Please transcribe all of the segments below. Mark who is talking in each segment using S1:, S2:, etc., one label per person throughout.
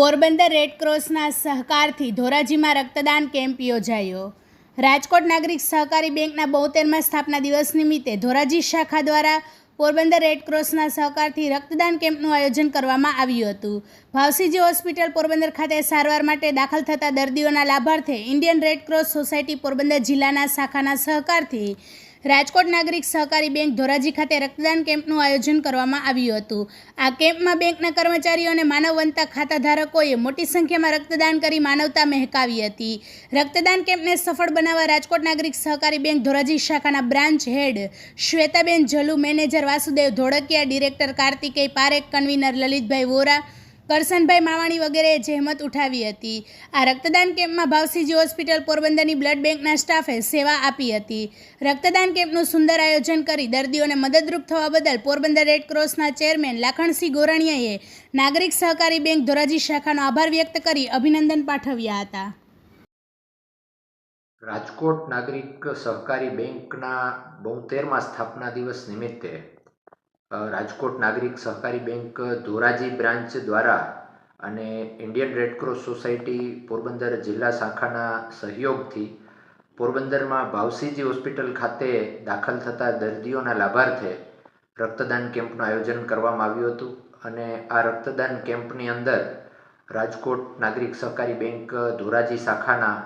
S1: પોરબંદર રેડક્રોસના સહકારથી ધોરાજીમાં રક્તદાન કેમ્પ યોજાયો. રાજકોટ નાગરિક સહકારી બેંકના 72મા સ્થાપના દિવસ નિમિત્તે ધોરાજી શાખા દ્વારા પોરબંદર રેડક્રોસના સહકારથી રક્તદાન કેમ્પનું આયોજન કરવામાં આવ્યું હતું. ભાવસીજી હોસ્પિટલ પોરબંદર ખાતે સારવાર માટે દાખલ થતા દર્દીઓના લાભાર્થે ઇન્ડિયન રેડક્રોસ સોસાયટી પોરબંદર જિલ્લાના શાખાના સહકારથી રાજકોટ નાગરિક સહકારી બેંક ધોરાજી ખાતે રક્તદાન કેમ્પનું આયોજન કરવામાં આવ્યું હતું. આ કેમ્પમાં બેંકના કર્મચારીઓ અને માનવવંતા ખાતાધારકોએ મોટી સંખ્યામાં રક્તદાન કરી માનવતા મહેકાવી હતી. રક્તદાન કેમ્પને સફળ બનાવવા રાજકોટ નાગરિક સહકારી બેંક ધોરાજી શાખાના branch head Shwetaben Jalu, manager Vasudev Dholakia, director Kartikeya Parekh, convener Lalitbhai Vora, Karshanbhai Mavani વગેરેએ જહેમત ઉઠાવી હતી. આ રક્તદાન કેમ્પમાં ભાવસીજી હોસ્પિટલ પોરબંદરની બ્લડ બેંકના સ્ટાફે સેવા આપી હતી. રક્તદાન કેમ્પનું સુંદર આયોજન કરી દર્દીઓને મદદરૂપ થવા બદલ પોરબંદર રેડક્રોસના ચેરમેન લાખણસિંહ ગોરણીયાએ નાગરિક સહકારી બેંક ધોરાજી શાખાનો આભાર વ્યક્ત કરી અભિનંદન પાઠવ્યા હતા.
S2: રાજકોટ નાગરિક સહકારી બેંકના 72મા સ્થાપના દિવસ નિમિત્તે રાજકોટ નાગરિક સહકારી બેંક ધોરાજી બ્રાન્ચ દ્વારા અને ઇન્ડિયન રેડક્રોસ સોસાયટી પોરબંદર જિલ્લા શાખાના સહયોગથી પોરબંદરમાં ભાવસીજી હોસ્પિટલ ખાતે દાખલ થતા દર્દીઓના લાભાર્થે રક્તદાન કેમ્પનું આયોજન કરવામાં આવ્યું હતું. અને આ રક્તદાન કેમ્પની અંદર રાજકોટ નાગરિક સહકારી બેંક ધોરાજી શાખાના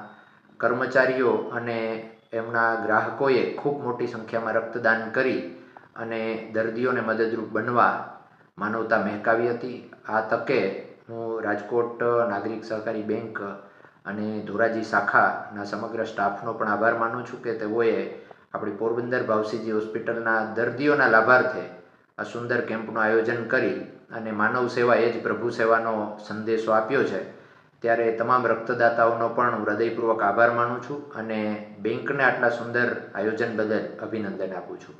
S2: કર્મચારીઓ અને એમના ગ્રાહકોએ ખૂબ મોટી સંખ્યામાં રક્તદાન કરી અને દર્દીઓને મદદરૂપ બનવા માનવતા મહેકાવી હતી. આ તકે હું રાજકોટ નાગરિક સહકારી બેંક અને ધોરાજી શાખાના સમગ્ર સ્ટાફનો પણ આભાર માનું છું કે તેઓએ આપણી પોરબંદર ભાવસીજી હોસ્પિટલના દર્દીઓના લાભાર્થે આ સુંદર કેમ્પનું આયોજન કરી અને માનવ સેવા એ જ પ્રભુ સેવાનો સંદેશો આપ્યો છે. ત્યારે તમામ રક્તદાતાઓનો પણ હું હૃદયપૂર્વક આભાર માનું છું અને બેંકને આટલા સુંદર આયોજન બદલ અભિનંદન આપું છું.